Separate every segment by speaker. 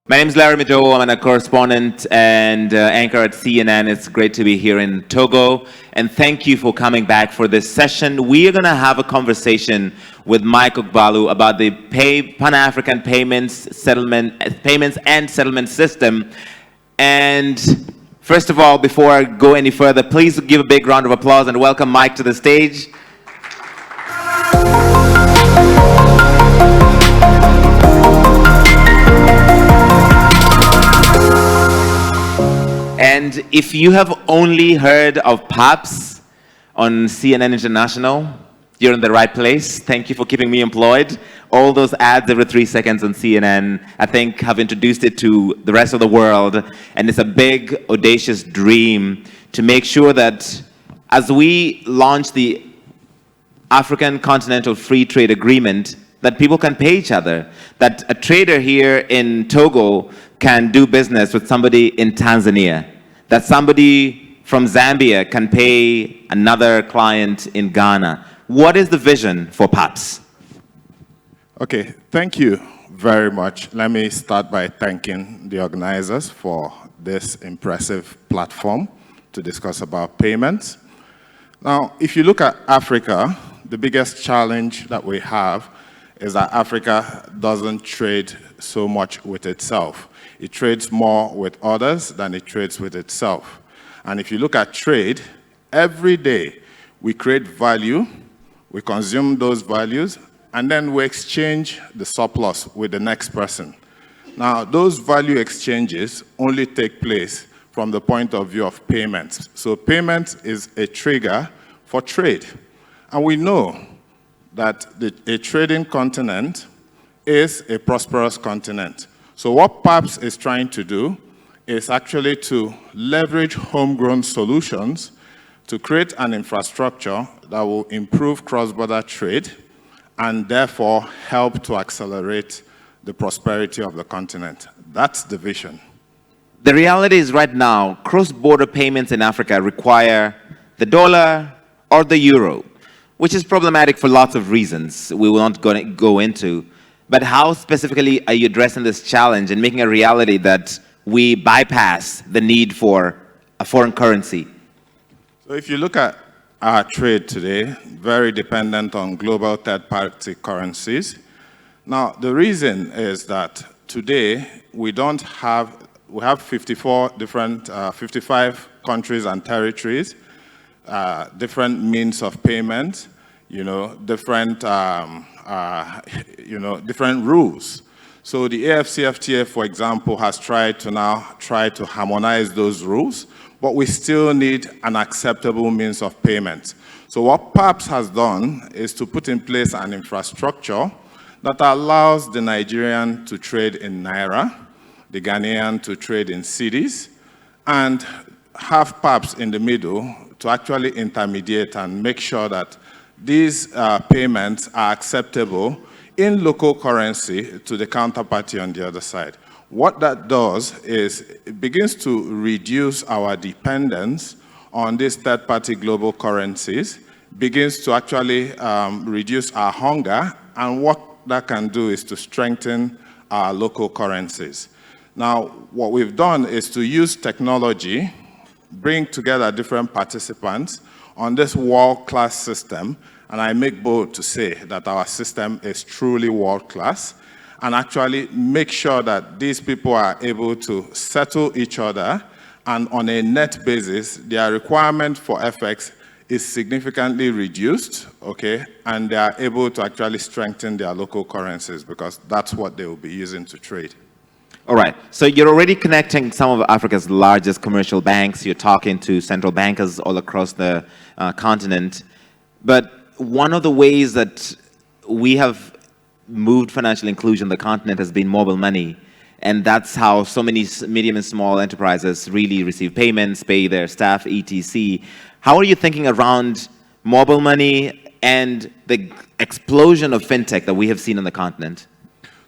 Speaker 1: My name is Larry Majo. I'm a correspondent and anchor at CNN. It's great to be here in Togo. And thank you for coming back for this session. We are going to have a conversation with Mike Ogbalu about the Pan-African payments and settlement system. And first of all, before I go any further, please give a big round of applause and welcome Mike to the stage. And if you have only heard of PAPS on CNN International, you're in the right place. Thank you for keeping me employed. All those ads every 3 seconds on CNN, I think, have introduced it to the rest of the world. And it's a big, audacious dream to make sure that as we launch the African Continental Free Trade Agreement, that people can pay each other, that a trader here in Togo can do business with somebody in Tanzania, that somebody from Zambia can pay another client in Ghana. What is the vision for PAPS?
Speaker 2: Okay, thank you very much. Let me start by thanking the organizers for this impressive platform to discuss about payments. Now, if you look at Africa, the biggest challenge that we have is that Africa doesn't trade so much with itself. It trades more with others than it trades with itself. And if you look at trade, every day we create value, we consume those values, and then we exchange the surplus with the next person. Now, those value exchanges only take place from the point of view of payments. So payments is a trigger for trade. And we know that a trading continent is a prosperous continent. So what PAPS is trying to do is actually to leverage homegrown solutions to create an infrastructure that will improve cross-border trade and therefore help to accelerate the prosperity of the continent. That's the vision.
Speaker 1: The reality is right now, cross-border payments in Africa require the dollar or the euro, which is problematic for lots of reasons we will not go into. But how specifically are you addressing this challenge and making a reality that we bypass the need for a foreign currency?
Speaker 2: So if you look at our trade today, very dependent on global third-party currencies. Now, the reason is that today we have 55 countries and territories, different means of payment, different rules. So the AFCFTA, for example, has tried to harmonize those rules, but we still need an acceptable means of payment. So what PAPS has done is to put in place an infrastructure that allows the Nigerian to trade in Naira, the Ghanaian to trade in cedis, and have PAPS in the middle to actually intermediate and make sure that these payments are acceptable in local currency to the counterparty on the other side. What that does is it begins to reduce our dependence on these third-party global currencies, begins to actually reduce our hunger, and what that can do is to strengthen our local currencies. Now, what we've done is to use technology, bring together different participants on this world-class system, and I make bold to say that our system is truly world-class, and actually make sure that these people are able to settle each other, and on a net basis, their requirement for FX is significantly reduced, okay, and they are able to actually strengthen their local currencies because that's what they will be using to trade.
Speaker 1: All right, so you're already connecting some of Africa's largest commercial banks. You're talking to central bankers all across the continent. But one of the ways that we have moved financial inclusion on the continent has been mobile money. And that's how so many medium and small enterprises really receive payments, pay their staff, etc. How are you thinking around mobile money and the explosion of fintech that we have seen on the continent?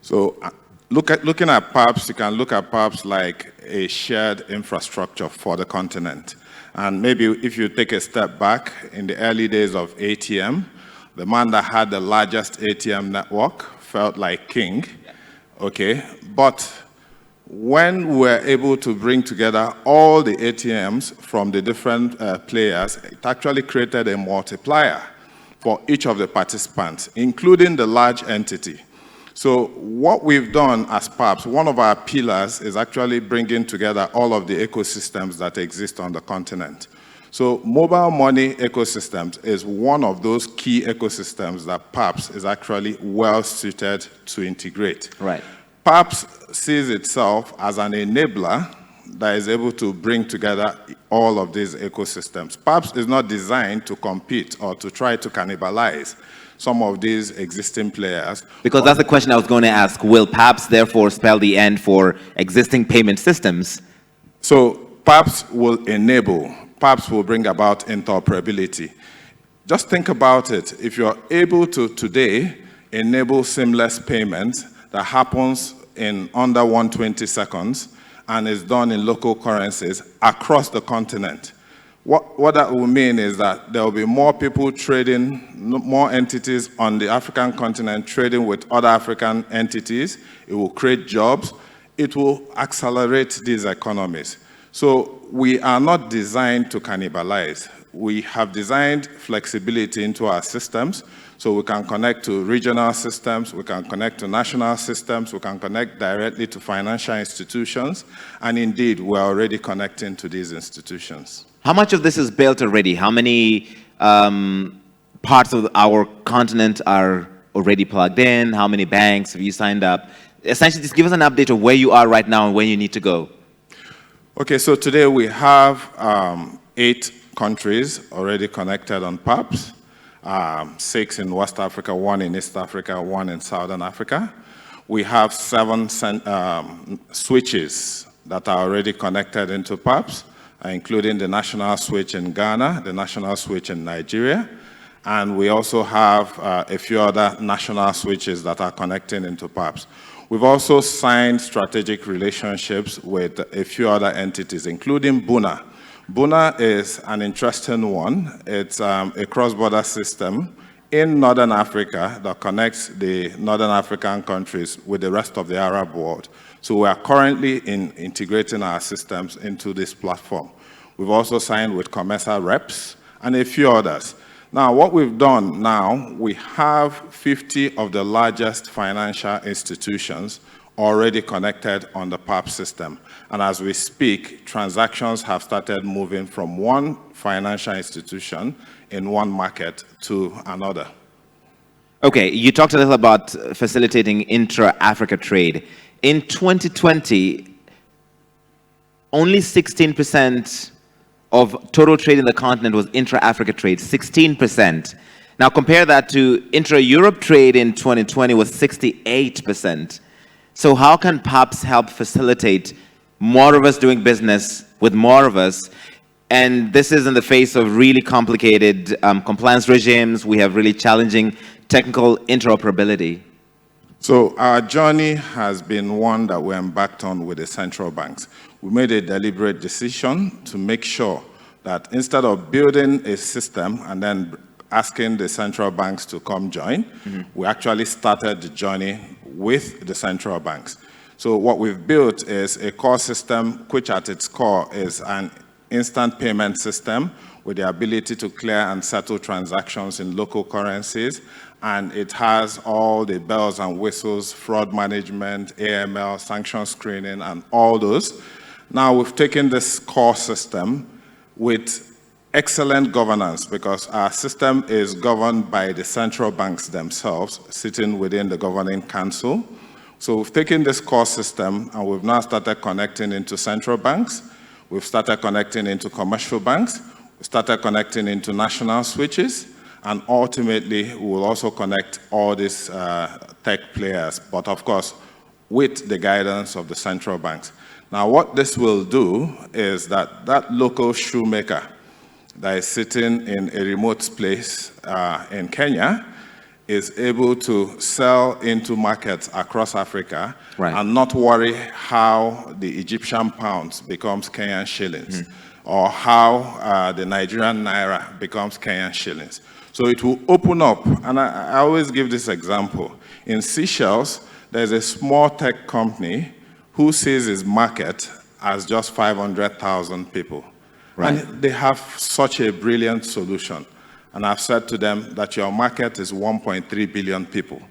Speaker 2: So looking at PAPS, you can look at PAPS like a shared infrastructure for the continent. And maybe if you take a step back, in the early days of ATM, the man that had the largest ATM network felt like king, okay? But when we're able to bring together all the ATMs from the different players, it actually created a multiplier for each of the participants, including the large entity. So what we've done as PAPS, one of our pillars is actually bringing together all of the ecosystems that exist on the continent. So mobile money ecosystems is one of those key ecosystems that PAPS is actually well suited to integrate.
Speaker 1: Right.
Speaker 2: PAPS sees itself as an enabler that is able to bring together all of these ecosystems. PAPS is not designed to compete or to try to cannibalize some of these existing players.
Speaker 1: Because that's the question I was going to ask. Will PAPS therefore spell the end for existing payment systems?
Speaker 2: So PAPS will enable, PAPS will bring about interoperability. Just think about it. If you're able to today enable seamless payment that happens in under 120 seconds and is done in local currencies across the continent, what that will mean is that there will be more people trading, more entities on the African continent trading with other African entities. It will create jobs. It will accelerate these economies. So we are not designed to cannibalize. We have designed flexibility into our systems so we can connect to regional systems, we can connect to national systems, we can connect directly to financial institutions, and indeed, we're already connecting to these institutions.
Speaker 1: How much of this is built already? How many parts of our continent are already plugged in? How many banks have you signed up? Essentially, just give us an update of where you are right now and where you need to go.
Speaker 2: Okay, so today we have 8 countries already connected on PAPS, 6 in West Africa, 1 in East Africa, 1 in Southern Africa. We have 7 switches that are already connected into PAPS, including the national switch in Ghana, the national switch in Nigeria, and we also have a few other national switches that are connecting into PAPS. We've also signed strategic relationships with a few other entities, including Buna. Buna is an interesting one. It's a cross-border system in Northern Africa that connects the Northern African countries with the rest of the Arab world. So we are currently integrating our systems into this platform. We've also signed with Comesa Reps and a few others. Now, what we've done now, we have 50 of the largest financial institutions already connected on the PAP system. And as we speak, transactions have started moving from one financial institution in one market to another.
Speaker 1: Okay, you talked a little about facilitating intra-Africa trade. In 2020, only 16% of total trade in the continent was intra-Africa trade, 16%. Now compare that to intra-Europe trade in 2020 was 68%. So how can PAPS help facilitate more of us doing business with more of us? And this is in the face of really complicated compliance regimes. We have really challenging technical interoperability.
Speaker 2: So our journey has been one that we embarked on with the central banks. We made a deliberate decision to make sure that instead of building a system and then asking the central banks to come join, we actually started the journey with the central banks. So what we've built is a core system, which at its core is an instant payment system with the ability to clear and settle transactions in local currencies. And it has all the bells and whistles, fraud management, AML, sanction screening, and all those. Now we've taken this core system with excellent governance because our system is governed by the central banks themselves, sitting within the governing council. So we've taken this core system and we've now started connecting into central banks. We've started connecting into commercial banks. We started connecting into national switches. And ultimately, we will also connect all these tech players, but of course, with the guidance of the central banks. Now, what this will do is that that local shoemaker that is sitting in a remote place in Kenya is able to sell into markets across Africa and not worry how the Egyptian pounds becomes Kenyan shillings or how the Nigerian naira becomes Kenyan shillings. So it will open up, and I always give this example. In Seychelles, there's a small tech company who sees his market as just 500,000 people.
Speaker 1: Right.
Speaker 2: And they have such a brilliant solution. And I've said to them that your market is 1.3 billion people.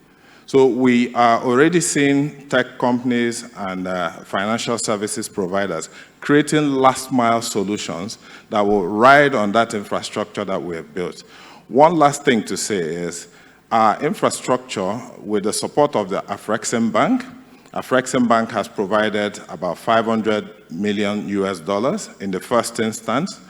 Speaker 2: So we are already seeing tech companies and financial services providers creating last mile solutions that will ride on that infrastructure that we have built. One last thing to say is our infrastructure, with the support of the Afrexim Bank has provided about 500 million US dollars in the first instance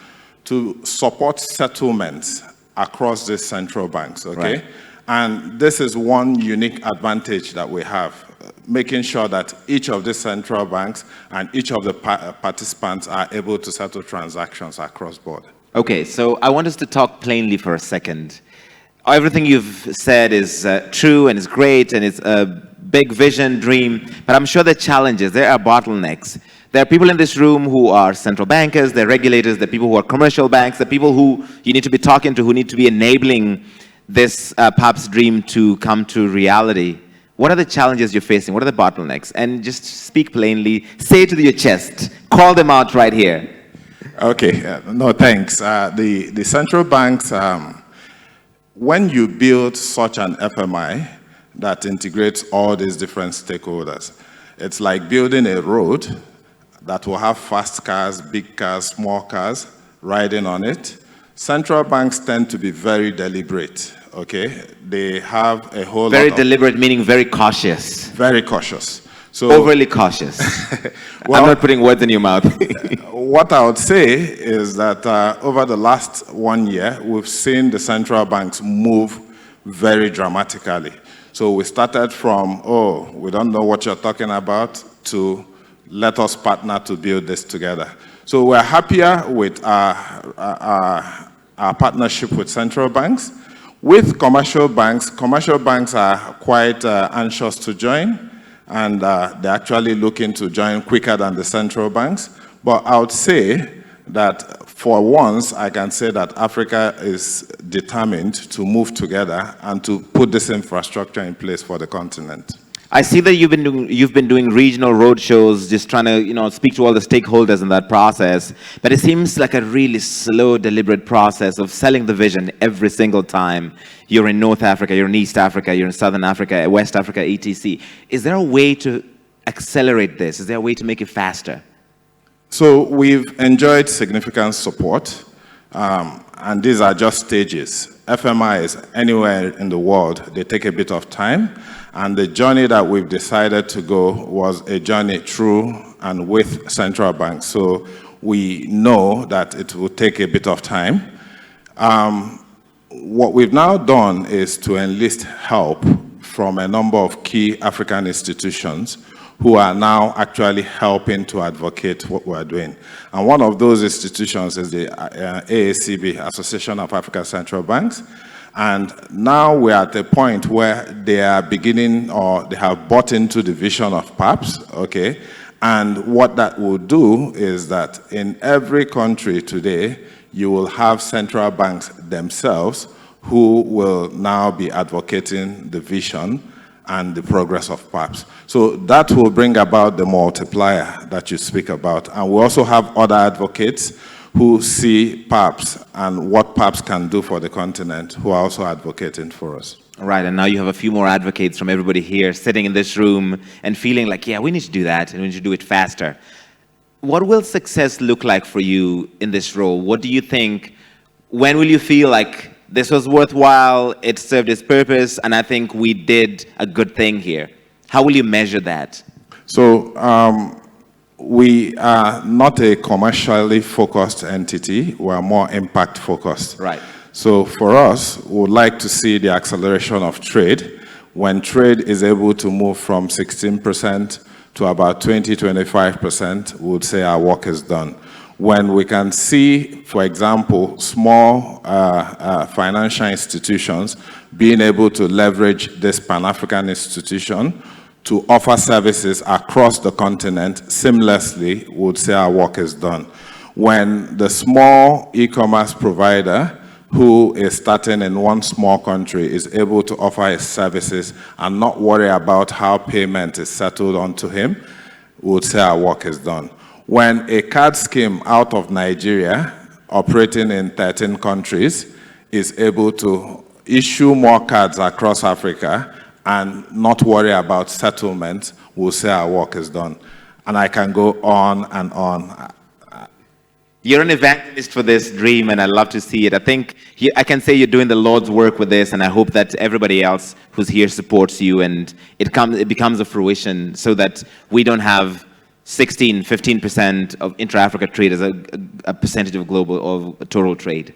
Speaker 2: to support settlements across these central banks, okay?
Speaker 1: Right.
Speaker 2: And this is one unique advantage that we have, making sure that each of the central banks and each of the participants are able to settle transactions across board.
Speaker 1: Okay, so I want us to talk plainly for a second. Everything you've said is true and is great and it's a big vision, dream, but I'm sure there are challenges, there are bottlenecks. There are people in this room who are central bankers, there are regulators, there are people who are commercial banks, there are people who you need to be talking to, who need to be enabling this PAPS dream to come to reality. What are the challenges you're facing? What are the bottlenecks? And just speak plainly, say it to your chest, call them out right here.
Speaker 2: Okay, no thanks. The central banks, when you build such an FMI that integrates all these different stakeholders, it's like building a road that will have fast cars, big cars, small cars riding on it. Central banks tend to be very deliberate, okay? They have a whole lot
Speaker 1: Very
Speaker 2: of...
Speaker 1: deliberate, meaning very cautious.
Speaker 2: Very cautious. So,
Speaker 1: Overly cautious.
Speaker 2: well,
Speaker 1: I'm not putting words in your mouth.
Speaker 2: what I would say is that over the last 1 year, we've seen the central banks move very dramatically. So we started from, oh, we don't know what you're talking about, to let us partner to build this together. So we're happier with our partnership with central banks. With commercial banks are quite anxious to join, and they're actually looking to join quicker than the central banks. But I would say that for once, I can say that Africa is determined to move together and to put this infrastructure in place for the continent.
Speaker 1: I see that you've been doing regional roadshows, just trying to speak to all the stakeholders in that process. But it seems like a really slow, deliberate process of selling the vision every single time. You're in North Africa, you're in East Africa, you're in Southern Africa, West Africa, etc. Is there a way to accelerate this? Is there a way to make it faster?
Speaker 2: So we've enjoyed significant support, and these are just stages. FMIs anywhere in the world, they take a bit of time. And the journey that we've decided to go was a journey through and with central banks. So we know that it will take a bit of time. What we've now done is to enlist help from a number of key African institutions who are now actually helping to advocate what we're doing. And one of those institutions is the AACB, Association of African Central Banks. And now we're at a point where they are beginning, or they have bought into the vision of PAPS, okay? And what that will do is that in every country today, you will have central banks themselves who will now be advocating the vision and the progress of PAPS. So that will bring about the multiplier that you speak about. And we also have other advocates who see PAPS and what PAPS can do for the continent, who are also advocating for us.
Speaker 1: All right, and now you have a few more advocates from everybody here sitting in this room and feeling like, yeah, we need to do that and we need to do it faster. What will success look like for you in this role? What do you think? When will you feel like this was worthwhile, it served its purpose, and I think we did a good thing here? How will you measure that?
Speaker 2: So we are not a commercially focused entity. We are more impact focused.
Speaker 1: Right.
Speaker 2: So for us, we would like to see the acceleration of trade. When trade is able to move from 16% to about 20-25%, we would say our work is done. When we can see, for example, small financial institutions being able to leverage this Pan-African institution to offer services across the continent seamlessly, we would say our work is done. When the small e-commerce provider who is starting in one small country is able to offer his services and not worry about how payment is settled onto him, would say our work is done. When a card scheme out of Nigeria, operating in 13 countries, is able to issue more cards across Africa and not worry about settlement, we'll say our work is done. And I can go on and on.
Speaker 1: You're an evangelist for this dream, and I love to see it. I think I can say you're doing the Lord's work with this, and I hope that everybody else who's here supports you, and it becomes a fruition, so that we don't have 16, 15% of intra-Africa trade as a percentage of global total trade.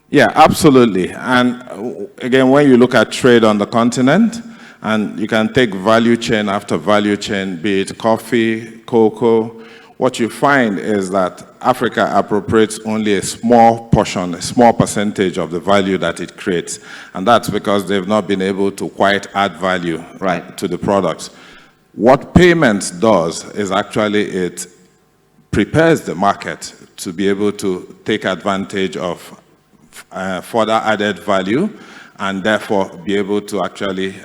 Speaker 2: Yeah, absolutely. And again, when you look at trade on the continent, and you can take value chain after value chain, be it coffee, cocoa, what you find is that Africa appropriates only a small portion, a small percentage of the value that it creates. And that's because they've not been able to quite add value to the products. What payments does is actually it prepares the market to be able to take advantage of further added value, and therefore be able to actually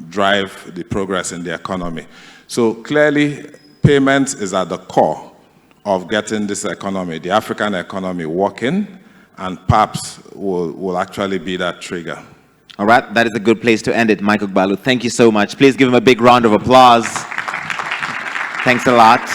Speaker 2: drive the progress in the economy. So clearly, payments is at the core of getting this economy, the African economy, working, and PAPS will actually be that trigger.
Speaker 1: All right, that is a good place to end it. Mike Ogbalu, thank you so much. Please give him a big round of applause. Thanks a lot.